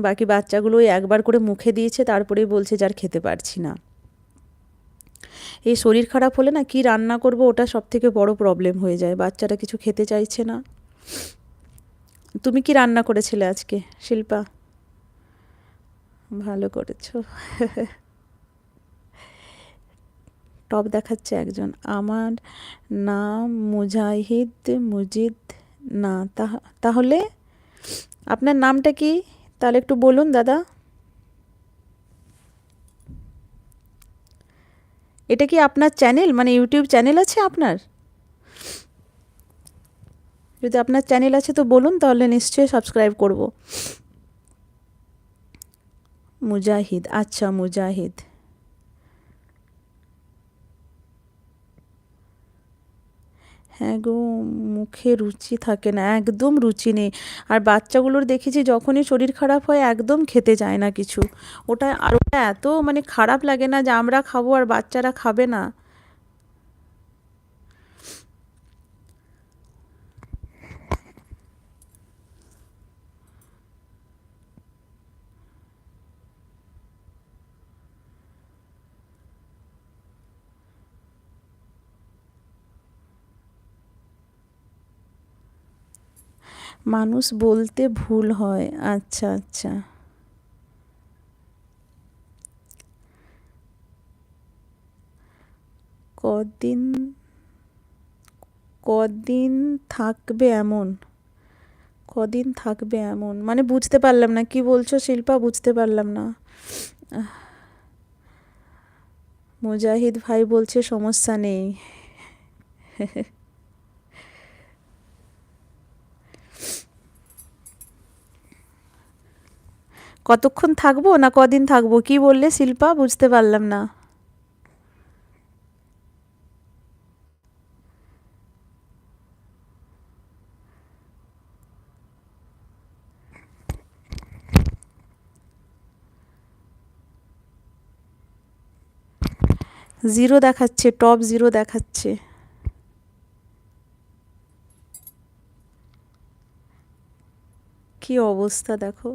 বাকি বাচ্চাগুলো ওই একবার করে মুখে দিয়েছে, তারপরেই বলছে যে আর খেতে পারছি না। এই শরীর খারাপ হলে না কি রান্না করব ওটা সবথেকে বড় প্রবলেম হয়ে যায়, বাচ্চারা কিছু খেতে চাইছে না। তুমি কি রান্না করেছিলে আজকে শিল্পা? ভালো করেছো। টপ দেখাচ্ছে একজন। আমার নাম মুজাহিদ মুজিদ। না তাহলে আপনার নামটা কি তাহলে একটু বলুন দাদা। এটা কি আপনার চ্যানেল, মানে ইউটিউব চ্যানেল আছে আপনার? যদি আপনার চ্যানেল আছে তো বলুন, তাহলে নিশ্চয়ই সাবস্ক্রাইব করব। মুজাহিদ, আচ্ছা মুজাহিদ। হ্যাঁ গো, মুখে রুচি থাকে না, একদম রুচি নেই। আর বাচ্চাগুলোর দেখেছি যখনই শরীর খারাপ হয় একদম খেতে চায় না কিছু। ওটা আর ওটা এত মানে খারাপ লাগে না যে আমরা খাবো আর বাচ্চারা খাবে না। মানুষ বলতে ভুল হয়, আচ্ছা আচ্ছা। কদিন কদিন থাকবে এমন? কদিন থাকবে এমন মানে বুঝতে পারলাম না কি বলছো শিল্পা, বুঝতে পারলাম না। মুজাহিদ ভাই বলছে সমস্যা নেই। কতক্ষণ থাকবো না কদিন থাকবো কি বললে শিল্পা, বুঝতে পারলাম না। জিরো দেখাচ্ছে, টপ জিরো দেখাচ্ছে। কি অবস্থা দেখো,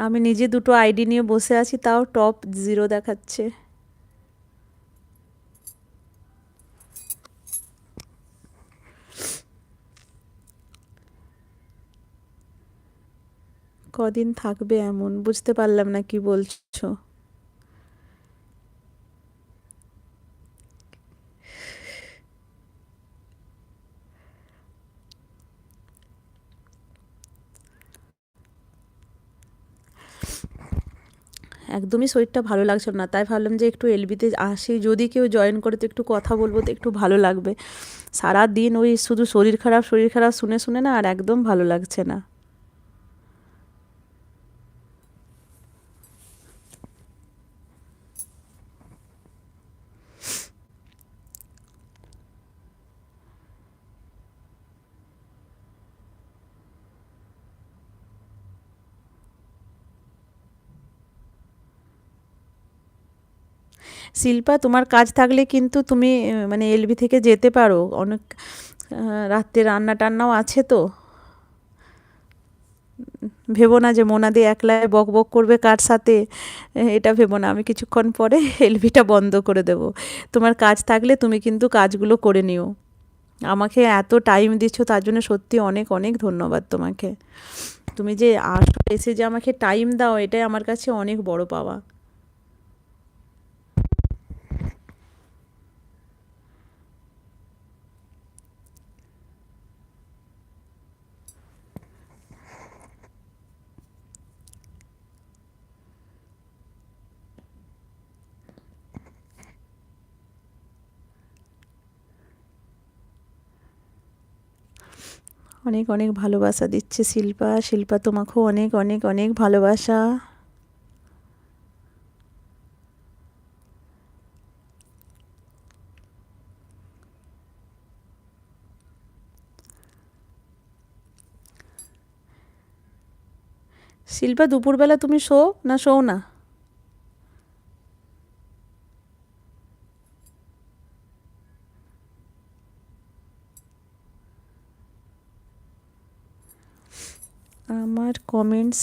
আমি নিজে দুটো আইডি নিয়ে বসে আছি তাও টপ জিরো দেখাচ্ছে। কদিন থাকবে এমন বুঝতে পারলাম না কি বলছো। একদমই শরীরটা ভালো লাগছিল না, তাই ভাবলাম যে একটু এলবিতে আসি, যদি কেউ জয়েন করে তো একটু কথা বলবো তো একটু ভালো লাগবে। সারা দিন ওই শুধু শরীর খারাপ শরীর খারাপ শুনে শুনে না আর একদম ভালো লাগছে না। শিল্পা তোমার কাজ থাকলে কিন্তু তুমি মানে এলবি থেকে যেতে পারো অনেক। রাত্রে রান্না টান্নাও আছে তো। ভেবো না যে মোনাদি একলাই বক বক করবে কার সাথে, এটা ভেবো না। আমি কিছুক্ষণ পরে এলবিটা বন্ধ করে দেবো। তোমার কাজ থাকলে তুমি কিন্তু কাজগুলো করে নিও। আমাকে এত টাইম দিচ্ছ তার জন্য সত্যি অনেক অনেক ধন্যবাদ তোমাকে। তুমি যে আসো, এসে যে আমাকে টাইম দাও, এটাই আমার কাছে অনেক বড় পাওয়া। অনেক অনেক ভালোবাসা দিচ্ছে শিল্পা। শিল্পা তোমাকেও অনেক অনেক অনেক ভালোবাসা। শিল্পা দুপুরবেলা তুমি শো না শো না? আমার কমেন্টস